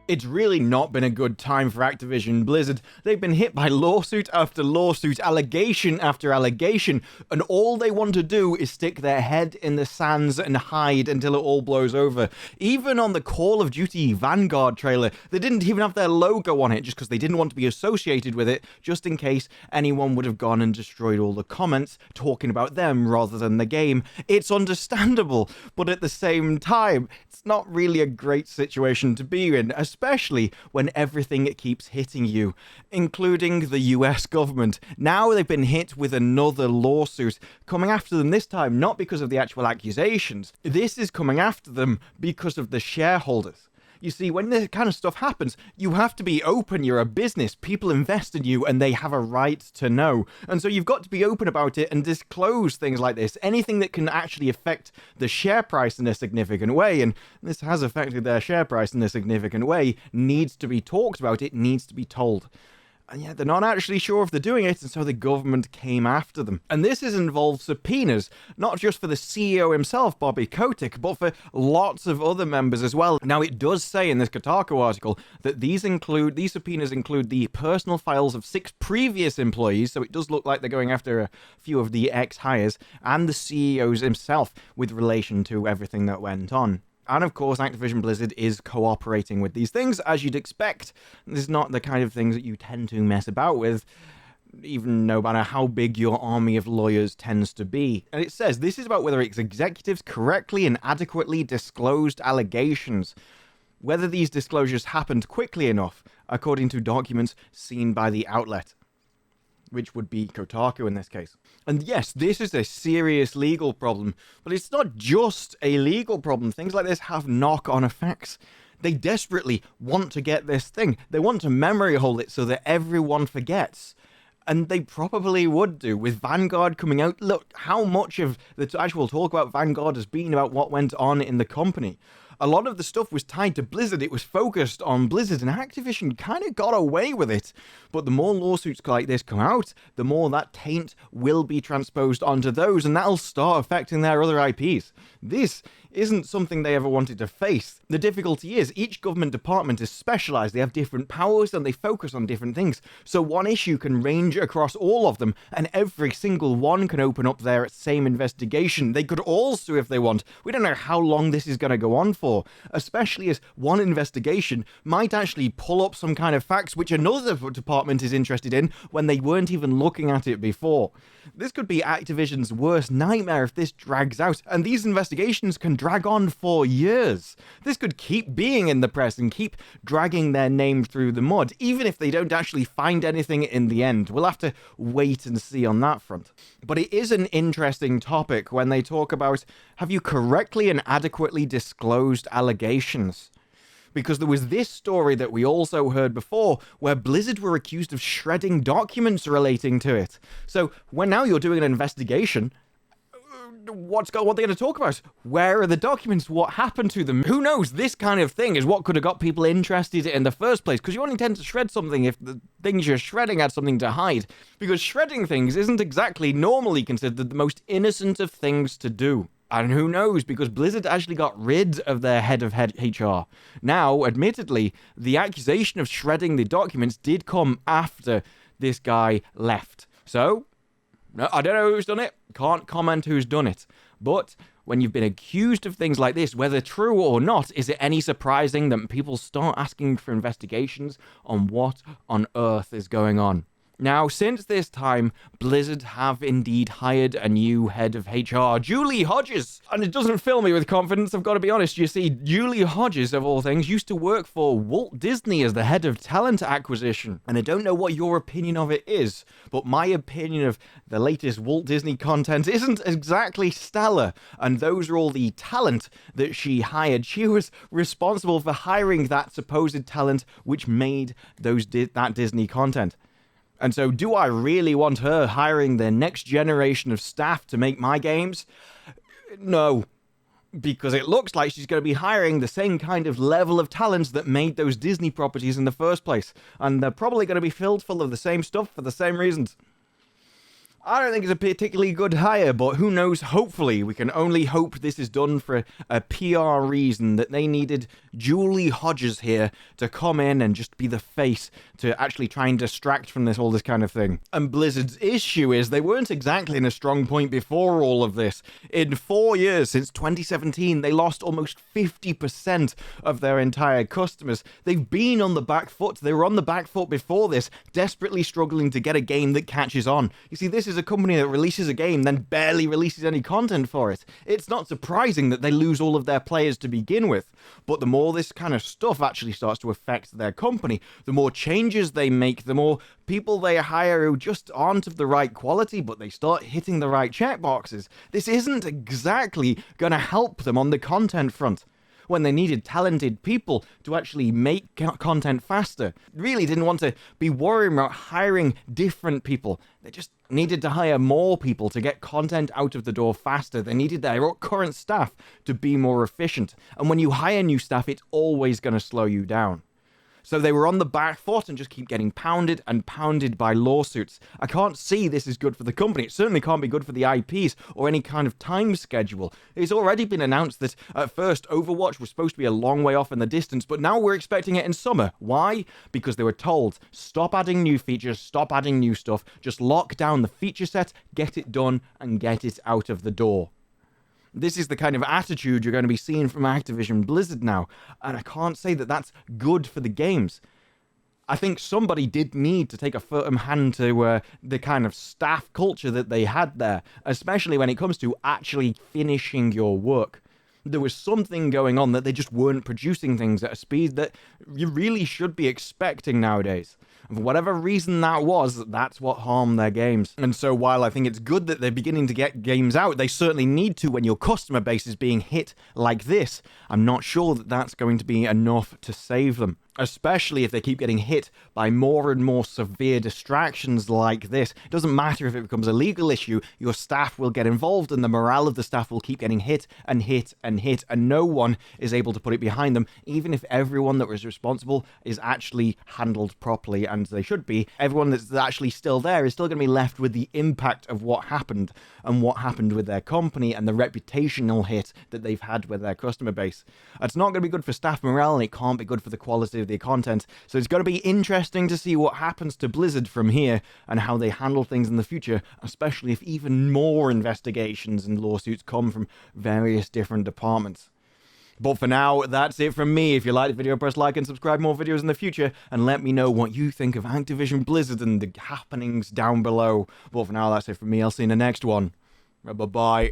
It's really not been a good time for Activision Blizzard. They've been hit by lawsuit after lawsuit, allegation after allegation, and all they want to do is stick their head in the sands and hide until it all blows over. Even on the Call of Duty Vanguard trailer, they didn't even have their logo on it just because they didn't want to be associated with it, just in case anyone would have gone and destroyed all the comments talking about them rather than the game. It's understandable, but at the same time, it's not really a great situation to be in, especially when everything keeps hitting you, including the US government. Now they've been hit with another lawsuit, coming after them this time not because of the actual accusations. This is coming after them because of the shareholders. You see, when this kind of stuff happens, you have to be open. You're a business. People invest in you and they have a right to know. And so you've got to be open about it and disclose things like this. Anything that can actually affect the share price in a significant way, and this has affected their share price in a significant way, needs to be talked about. It needs to be told. And yet they're not actually sure if they're doing it, and so the government came after them. And this has involved subpoenas, not just for the CEO himself, Bobby Kotick, but for lots of other members as well. Now, it does say in this Kotaku article that these subpoenas include the personal files of 6 previous employees, so it does look like they're going after a few of the ex-hires, and the CEO's himself with relation to everything that went on. And of course, Activision Blizzard is cooperating with these things, as you'd expect. This is not the kind of things that you tend to mess about with, even no matter how big your army of lawyers tends to be. And it says, this is about whether its executives correctly and adequately disclosed allegations. Whether these disclosures happened quickly enough, according to documents seen by the outlet, which would be Kotaku in this case. And yes, this is a serious legal problem, but it's not just a legal problem. Things like this have knock-on effects. They desperately want to get this thing. They want to memory hold it so that everyone forgets. And they probably would do, with Vanguard coming out. Look, how much of the actual talk about Vanguard has been about what went on in the company. A lot of the stuff was tied to Blizzard. It was focused on Blizzard, and Activision kind of got away with it. But the more lawsuits like this come out, the more that taint will be transposed onto those, and that'll start affecting their other IPs. This isn't something they ever wanted to face. The difficulty is, each government department is specialized. They have different powers, and they focus on different things. So one issue can range across all of them, and every single one can open up their same investigation. They could all sue if they want. We don't know how long this is going to go on for, especially as one investigation might actually pull up some kind of facts which another department is interested in when they weren't even looking at it before. This could be Activision's worst nightmare if this drags out, and these investigations can drag on for years. This could keep being in the press and keep dragging their name through the mud, even if they don't actually find anything in the end. We'll have to wait and see on that front. But it is an interesting topic when they talk about, have you correctly and adequately disclosed allegations? Because there was this story that we also heard before where Blizzard were accused of shredding documents relating to it. So when now you're doing an investigation, what are they going to talk about? Where are the documents? What happened to them? Who knows? This kind of thing is what could have got people interested in the first place, because you only tend to shred something if the things you're shredding had something to hide. Because shredding things isn't exactly normally considered the most innocent of things to do. And who knows, because Blizzard actually got rid of their head of HR. Now, admittedly, the accusation of shredding the documents did come after this guy left. So, no, I don't know who's done it. Can't comment who's done it. But when you've been accused of things like this, whether true or not, is it any surprising that people start asking for investigations on what on earth is going on? Now, since this time, Blizzard have indeed hired a new head of HR, Julie Hodges. And it doesn't fill me with confidence, I've got to be honest. You see, Julie Hodges, of all things, used to work for Walt Disney as the head of talent acquisition. And I don't know what your opinion of it is, but my opinion of the latest Walt Disney content isn't exactly stellar. And those are all the talent that she hired. She was responsible for hiring that supposed talent which made that Disney content. And so, do I really want her hiring the next generation of staff to make my games? No. Because it looks like she's going to be hiring the same kind of level of talents that made those Disney properties in the first place. And they're probably going to be filled full of the same stuff for the same reasons. I don't think it's a particularly good hire, but who knows, hopefully. We can only hope this is done for a PR reason, that they needed Julie Hodges here to come in and just be the face to actually try and distract from all this kind of thing. And Blizzard's issue is they weren't exactly in a strong point before all of this. In 4 years, since 2017, they lost almost 50% of their entire customers. They've been on the back foot. They were on the back foot before this, desperately struggling to get a game that catches on. You see, this is a company that releases a game, then barely releases any content for it. It's not surprising that they lose all of their players to begin with, but the more this kind of stuff actually starts to affect their company, the more changes they make, the more people they hire who just aren't of the right quality, but they start hitting the right checkboxes. This isn't exactly going to help them on the content front. When they needed talented people to actually make content faster. Really didn't want to be worrying about hiring different people. They just needed to hire more people to get content out of the door faster. They needed their current staff to be more efficient. And when you hire new staff, it's always going to slow you down. So they were on the back foot and just keep getting pounded and pounded by lawsuits. I can't see this is good for the company. It certainly can't be good for the IPs or any kind of time schedule. It's already been announced that at first Overwatch was supposed to be a long way off in the distance, but now we're expecting it in summer. Why? Because they were told, stop adding new features, stop adding new stuff, just lock down the feature set, get it done, and get it out of the door. This is the kind of attitude you're going to be seeing from Activision Blizzard now, and I can't say that that's good for the games. I think somebody did need to take a firm hand to the kind of staff culture that they had there, especially when it comes to actually finishing your work. There was something going on that they just weren't producing things at a speed that you really should be expecting nowadays. And for whatever reason that was, that's what harmed their games. And so while I think it's good that they're beginning to get games out, they certainly need to when your customer base is being hit like this. I'm not sure that that's going to be enough to save them. Especially if they keep getting hit by more and more severe distractions like this. It doesn't matter if it becomes a legal issue, your staff will get involved and the morale of the staff will keep getting hit and hit and hit, and no one is able to put it behind them, even if everyone that was responsible is actually handled properly, and they should be. Everyone that's actually still there is still going to be left with the impact of what happened, and what happened with their company, and the reputational hit that they've had with their customer base. It's not going to be good for staff morale, and it can't be good for the quality of the content. So it's going to be interesting to see what happens to Blizzard from here and how they handle things in the future, especially if even more investigations and lawsuits come from various different departments. But for now, that's it from me. If you like the video, press like and subscribe more videos in the future, and let me know what you think of Activision Blizzard and the happenings down below. But for now, that's it from me. I'll see you in the next one. Bye-bye.